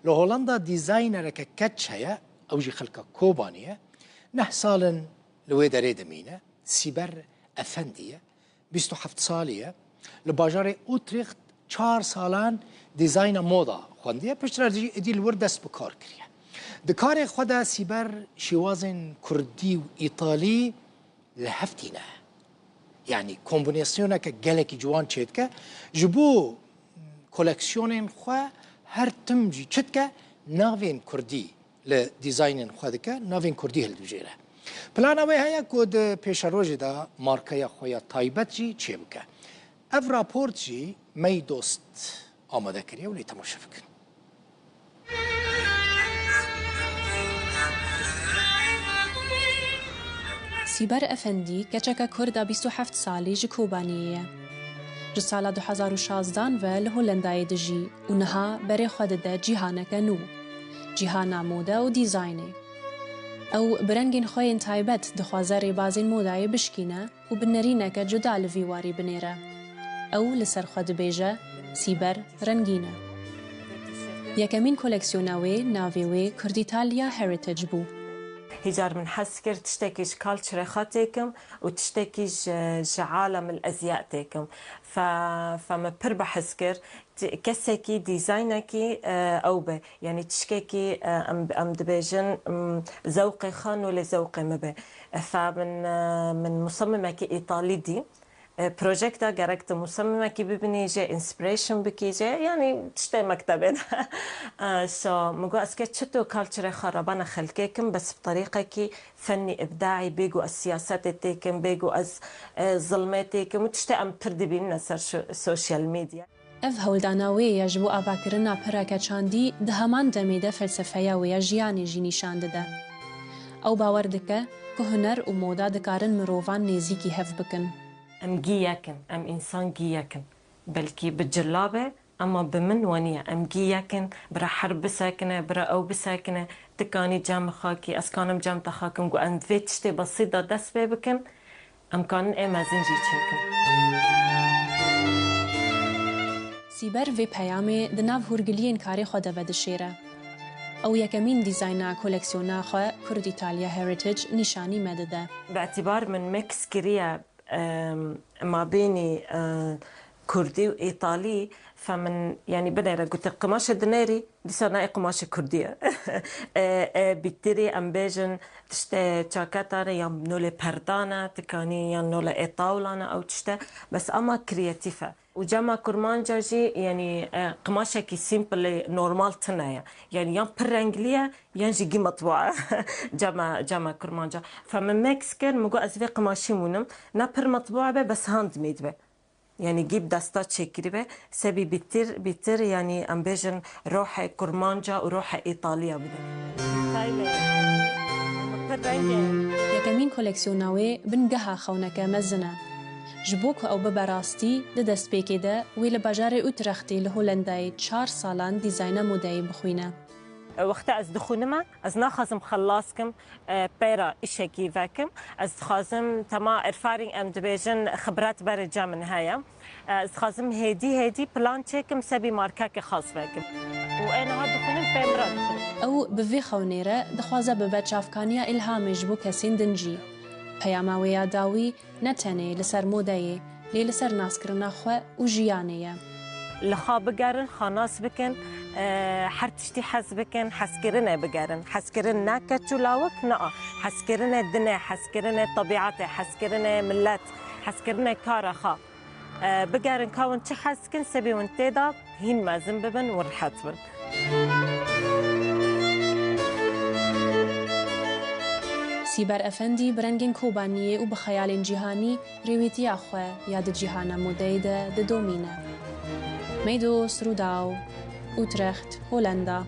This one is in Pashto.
لهولندا ديزاينر كاتش هيا أو جي خلقة كوبانية نه سالن لويدا ريدمينة سيبر أفندية 27 سالية لباجار أوتريخت 4 سالان ديزاين موضة خواندية بشتر دي الوردس بكار كريا دكار خدا سيبر شوازن كردي وإيطالي لهفتينه يعني كومبينيسيونه كجالك جوان تشيتكا جبو كولكسيونين خوا هر تمجي تشتكا نافين كردي لديزاينين خوا دكا نافين كردي هالدوجيره بلانوي هيا كود بيشاروجي دا ماركايا خويا تايبتجي تشيبكا اف رابورتجي مي دوست آماده كريا ولي تماشا فكن سیبر افندی کچک کرد 27 سالی ج کوبانیه. ج سال 2016 و لهولندای دجی و نها بری خود ده جهان کنو. جهان موده و دیزاینه. او برنگین خوین تایبت دخوازری بازین مودای بشکینه و بنرینه که جدا لویواری بنیره. او لسر خود بیجه سیبر رنگینه. یکمین کلکسیوناوی ناویوی کردیتالیا هریتیج بو. هجار من حسكر تشتكيش كالتشر خاتيكم وتشتكيش عالم الازياء تيكم فما بربح حسكر كسكي ديزاينكي او به يعني تشكيكي ام دبيجن ذوقي خان ولا ذوقي مبه فمن مصممه كي ايطالي دي بروجكتا جركت مصممه كي ببني جا انسبريشن بكي جا يعني تشتي مكتبه سو مجو اسكتشتو كالتشر خربانه خلكيكم بس بطريقه كي فني ابداعي بيجو السياسات تيكم بيجو از ظلماتكم وتشتي ام تردبين نسر سوشيال ميديا اف هولداناوی یجبو آواکرنا پرکه چاندی ده همان دمیده فلسفه و یجیانی جی نشان دده. او باور دکه که هنر و مودا دکارن مروفان نزیکی هف بکن. ام جياكن ام انسان جياكن بلكي بالجلابه اما بمن ونيه ام جياكن برا حرب ساكنه برا او بساكنه تكاني جام خاكي اسكانم جام تخاكم جو ان فيتشتي بسيطه دس بكن ام كان اما زنجي تشكن سیبر وی پیامه دناو هرگلین کاری خود بدشیره. او یکمین دیزاینا کلکسیونا خو کرد ایتالیا هریتیج نشانی مدده. باعتبار من ميكس كريا ما بيني كردي وإيطالي فمن يعني بدنا قلت قماشة دنيري دي صرنا قماشة كردية بيتري أمبيجن تشتا جاكيتا يام نولي بردانا تكاني يام نولي إيطاولانا أو تشتا بس أما كرياتيفة وجاما كرمانجا جي يعني قماشة كي سيمبل نورمال تنايا يعني يام برانجلية ينجي جي مطبوعة جاما كرمانجا فمن مكسكر مجو أزفي قماشي مونم نابر مطبوعة بس هاند ميد به يعني جيب داستات شكري به سبي بيتر يعني أمبيجن روح كرمانجا وروح إيطاليا یکمین کلکسیوناوی بنگها خونکه مزنه. جبوك أو ببراستي دست بيكيدا ويل بجار أوترختي لهولنداي 4 سالان ديزاينا موداي بخوينة. وقت از دخونما از ناخذم خلاصكم بيرا إشكي فاكم از خازم تما إرفارين أم دبيجن خبرات برجع من هايا از خازم هيدي بلان تشيكم سبي ماركاك خاص فاكم وأنا هاد دخونم بيمرا أو بفي خونيرة دخوازة ببتشافكانيا إلهام جبو كسين دنجي. پیاماوی داوی نتنه لسر مودای لی لسر ناسکرنا خو و جیانیه. لخا بگرن خاناس بکن هر تشتی حس بکن حسکرنه بگرن حسکرن نکتو لاوک نه حسکرنه دنه حسکرنه طبیعت حسکرنه ملت حسکرنه کار خا بگرن کاون چه حسکن سبی ونتدا هین مازن ببن ورحت بن. سیبر افندی برنگین کوبانیه و بخیال جهانی رویتی آخوه یاد جهان مدیده د دومینه. میدوس روداو، اوترخت، هولندا.